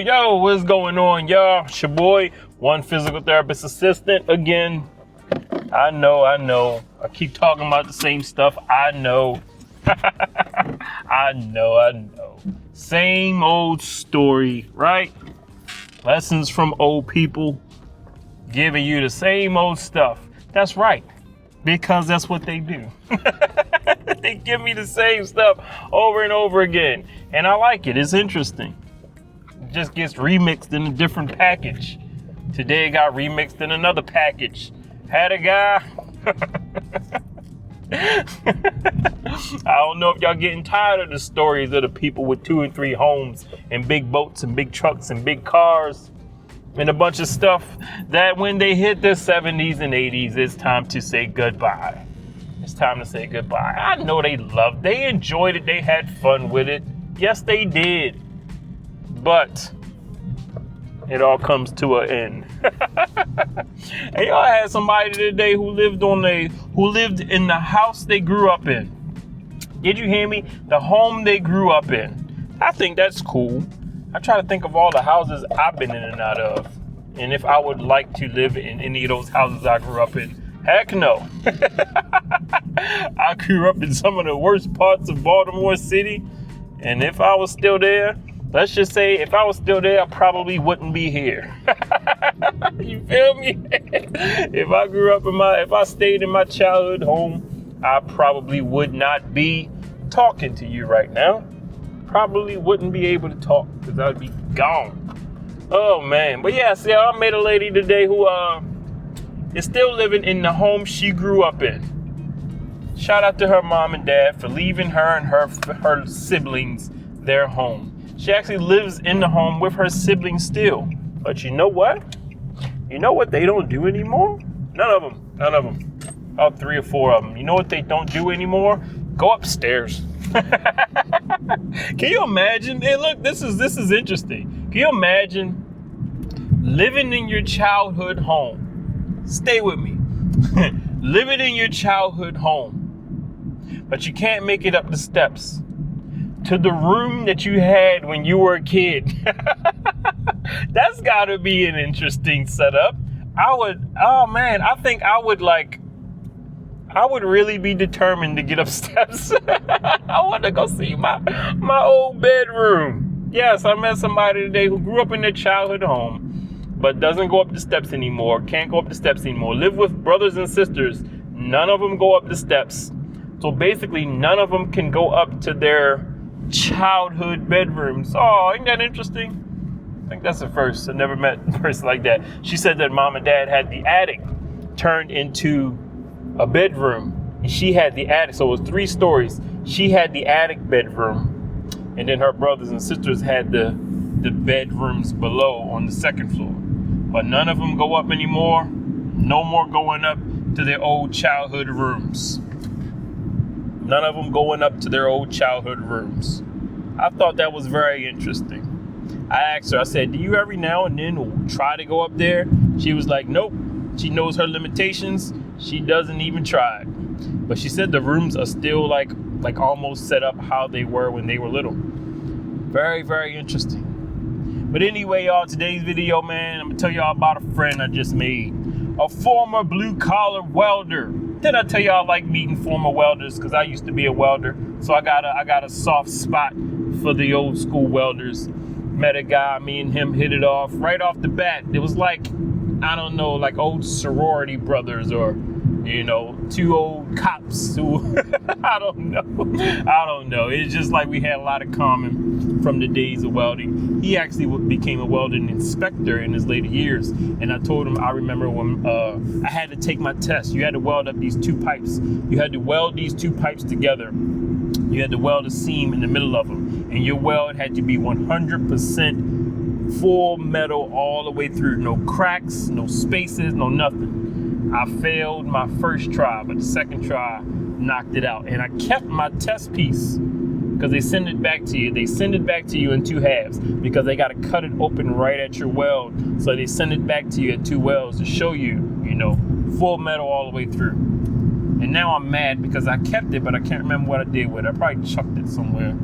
Yo, what's going on, y'all? It's your boy, one physical therapist assistant again. I know. I keep talking about the same stuff. I know. I know. Same old story, right? Lessons from old people giving you the same old stuff. That's right, because that's what they do. They give me the same stuff over and over again. And I like it. It's interesting. It just gets remixed in a different package. Today it got remixed in another package. Had a guy. I don't know if y'all getting tired of the stories of the people with 2 and 3 homes and big boats and big trucks and big cars and a bunch of stuff that when they hit the 70s and 80s, it's time to say goodbye. It's time to say goodbye. I know they enjoyed it, they had fun with it. Yes, they did. But it all comes to an end. Hey, y'all, I had somebody today who lived in the house they grew up in. Did you hear me? The home they grew up in. I think that's cool. I try to think of all the houses I've been in and out of, and if I would like to live in any of those houses I grew up in. Heck no. I grew up in some of the worst parts of Baltimore City, and if I was still there, let's just say if I was still there, I probably wouldn't be here. You feel me? If I stayed in my childhood home, I probably would not be talking to you right now. Probably wouldn't be able to talk because I'd be gone. Oh man. But yeah, see, I met a lady today who is still living in the home she grew up in. Shout out to her mom and dad for leaving her and her siblings their home. She actually lives in the home with her siblings still. But you know what? You know what they don't do anymore? None of them. About 3 or 4 of them. You know what they don't do anymore? Go upstairs. Can you imagine? Hey, look, this is interesting. Can you imagine living in your childhood home? Stay with me. Living in your childhood home, but you can't make it up the steps to the room that you had when you were a kid. That's gotta be an interesting setup. I would really be determined to get up steps. I want to go see my old bedroom. Yes, I met somebody today who grew up in their childhood home, but doesn't go up the steps anymore, can't go up the steps anymore. Live with brothers and sisters. None of them go up the steps. So basically, none of them can go up to their childhood bedrooms. Oh, ain't that interesting? I think that's the first. I never met a person like that. She said that mom and dad had the attic turned into a bedroom, and she had the attic, so it was 3 stories. She had the attic bedroom, and then her brothers and sisters had the bedrooms below on the 2nd floor. But none of them go up anymore. No more going up to their old childhood rooms. None of them going up to their old childhood rooms. I thought that was very interesting. I asked her, I said, do you every now and then try to go up there? She was like, nope. She knows her limitations. She doesn't even try. But she said the rooms are still like almost set up how they were when they were little. Very, very interesting. But anyway, y'all, today's video, man, I'm gonna tell y'all about a friend I just made. A former blue-collar welder. Did I tell y'all I like meeting former welders? Because I used to be a welder. So I got a soft spot for the old school welders. Met a guy, me and him hit it off right off the bat. It was like, I don't know, like old sorority brothers or, 2 old cops who, I don't know. It's just like we had a lot in common from the days of welding. He actually became a welding inspector in his later years. And I told him, I remember when I had to take my test. You had to weld up these 2 pipes. You had to weld these 2 pipes together. You had to weld a seam in the middle of them. And your weld had to be 100% full metal all the way through. No cracks, no spaces, no nothing. I failed my first try, but the second try knocked it out. And I kept my test piece because they send it back to you. They send it back to you in 2 halves because they got to cut it open right at your weld. So they send it back to you at 2 welds to show you, full metal all the way through. And now I'm mad because I kept it, but I can't remember what I did with it. I probably chucked it somewhere.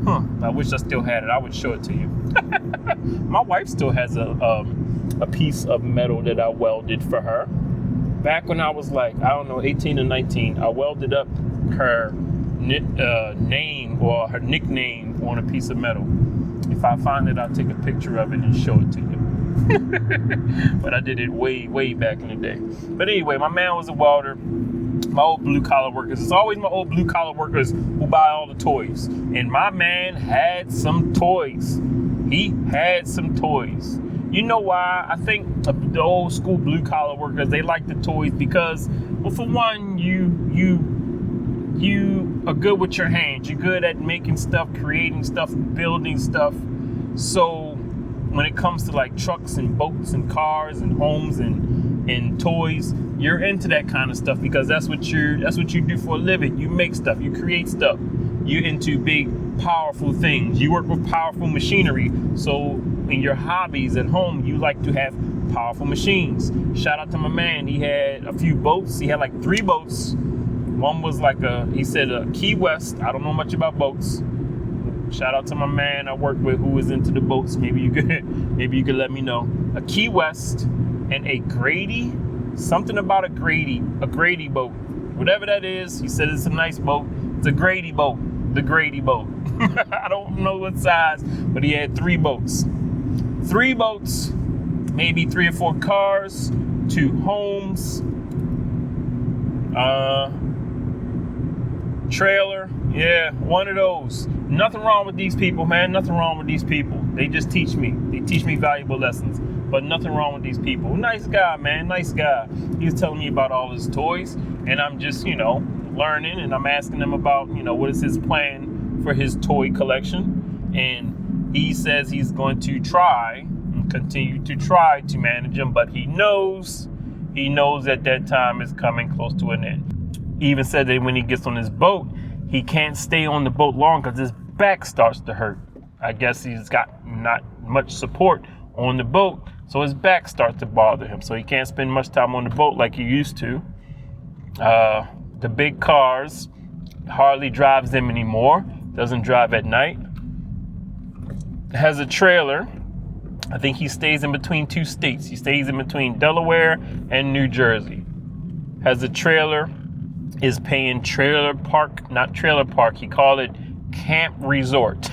I wish I still had it. I would show it to you. My wife still has a piece of metal that I welded for her. Back when I was like, I don't know, 18 or 19, I welded up her name or her nickname on a piece of metal. If I find it, I'll take a picture of it and show it to you. But I did it way, way back in the day. But anyway, my man was a welder. My old blue collar workers. It's always my old blue collar workers who buy all the toys. And my man had some toys. He had some toys. You know why? I think the old school blue collar workers, they like the toys because, well, for one, you are good with your hands. You're good at making stuff, creating stuff, building stuff. So when it comes to like trucks and boats and cars and homes and toys, you're into that kind of stuff because that's what you do for a living. You make stuff, you create stuff. You're into big, powerful things. You work with powerful machinery. So in your hobbies at home, you like to have powerful machines. Shout out to my man. He had a few boats. He had like 3 boats. One was like he said a Key West. I don't know much about boats. Shout out to my man I work with who was into the boats. Maybe you could let me know. A Key West and a Grady. Something about a Grady boat. Whatever that is, he said it's a nice boat. It's a Grady boat. The Grady boat. I don't know what size, but he had 3 boats. 3 boats, maybe 3 or 4 cars, 2 homes, trailer. Yeah, one of those. Nothing wrong with these people, man. Nothing wrong with these people. They just teach me. They teach me valuable lessons. But nothing wrong with these people. Nice guy, man. Nice guy. He was telling me about all his toys. And I'm just, learning. And I'm asking him about, what is his plan for his toy collection. And he says he's going to try and continue to try to manage them. But he knows that time is coming close to an end. He even said that when he gets on his boat, he can't stay on the boat long because his back starts to hurt. I guess he's got not much support on the boat, so his back starts to bother him. So he can't spend much time on the boat like he used to. The big cars, hardly drives them anymore. Doesn't drive at night. Has a trailer. I think he stays in between 2 states. He stays in between Delaware and New Jersey. Has a trailer. Is paying trailer park, not trailer park. He called it camp resort.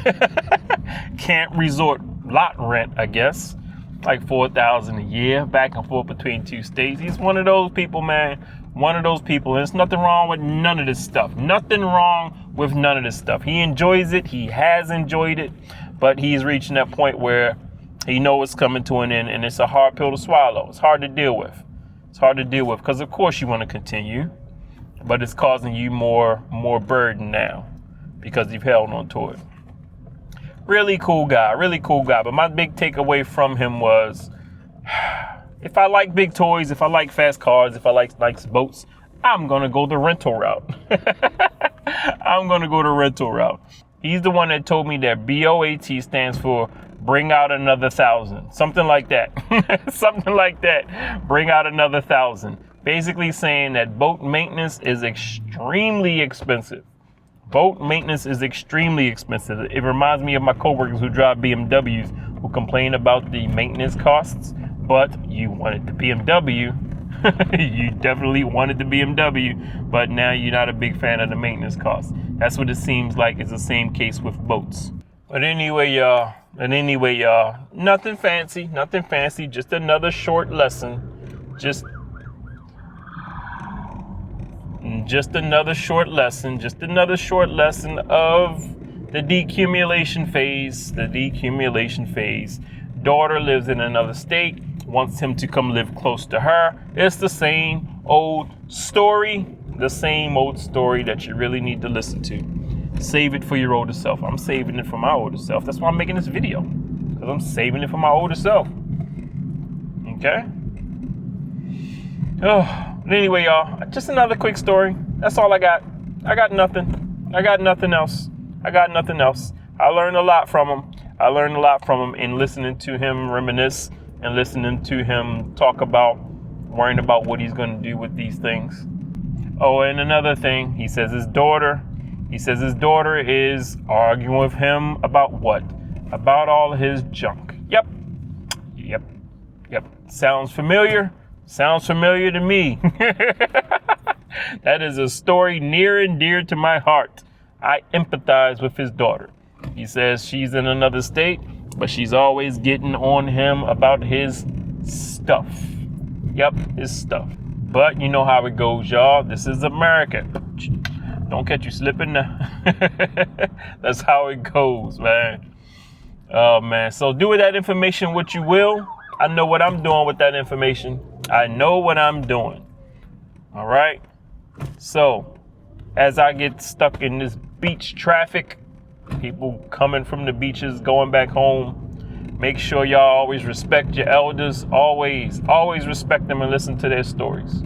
Camp resort lot rent, I guess. Like $4,000 a year, back and forth between 2 states. He's one of those people, man. One of those people. And there's nothing wrong with none of this stuff. Nothing wrong with none of this stuff. He enjoys it. He has enjoyed it. But he's reaching that point where he knows it's coming to an end. And it's a hard pill to swallow. It's hard to deal with. It's hard to deal with because, of course, you want to continue. But it's causing you more burden now because you've held on to it. Really cool guy. But my big takeaway from him was, if I like big toys, if I like fast cars, if I like nice boats, I'm going to go the rental route. He's the one that told me that BOAT stands for bring out another 1,000. Something like that. Bring out another 1,000. Basically saying that boat maintenance is extremely expensive. It reminds me of my coworkers who drive BMWs who complain about the maintenance costs, but you wanted the BMW. You definitely wanted the BMW, but now you're not a big fan of the maintenance costs. That's what it seems like is the same case with boats. But anyway, y'all, nothing fancy, just another short lesson. Just another short lesson of the decumulation phase. Daughter lives in another state, wants him to come live close to her. It's the same old story that you really need to listen to. Save it for your older self. I'm saving it for my older self. That's why I'm making this video, because I'm saving it for my older self. Okay? Oh, but anyway, y'all, just another quick story. That's all I got. I got nothing else. I learned a lot from him. In listening to him reminisce and listening to him talk about worrying about what he's going to do with these things. Oh, and another thing, he says his daughter He says his daughter is arguing with him about what? About all his junk. Yep. Sounds familiar? Sounds familiar to me. That is a story near and dear to my heart. I empathize with his daughter. He says she's in another state, but she's always getting on him about his stuff. Yep, his stuff. But you know how it goes, y'all. This is America. Don't catch you slipping now. That's how it goes, man. Oh, man. So do with that information what you will. I know what I'm doing with that information. I know what I'm doing. All right. So as I get stuck in this beach traffic, people coming from the beaches, going back home, make sure y'all always respect your elders. Always respect them and listen to their stories.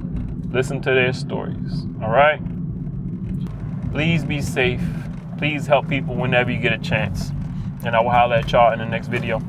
Listen to their stories. All right. Please be safe. Please help people whenever you get a chance. And I will holler at y'all in the next video.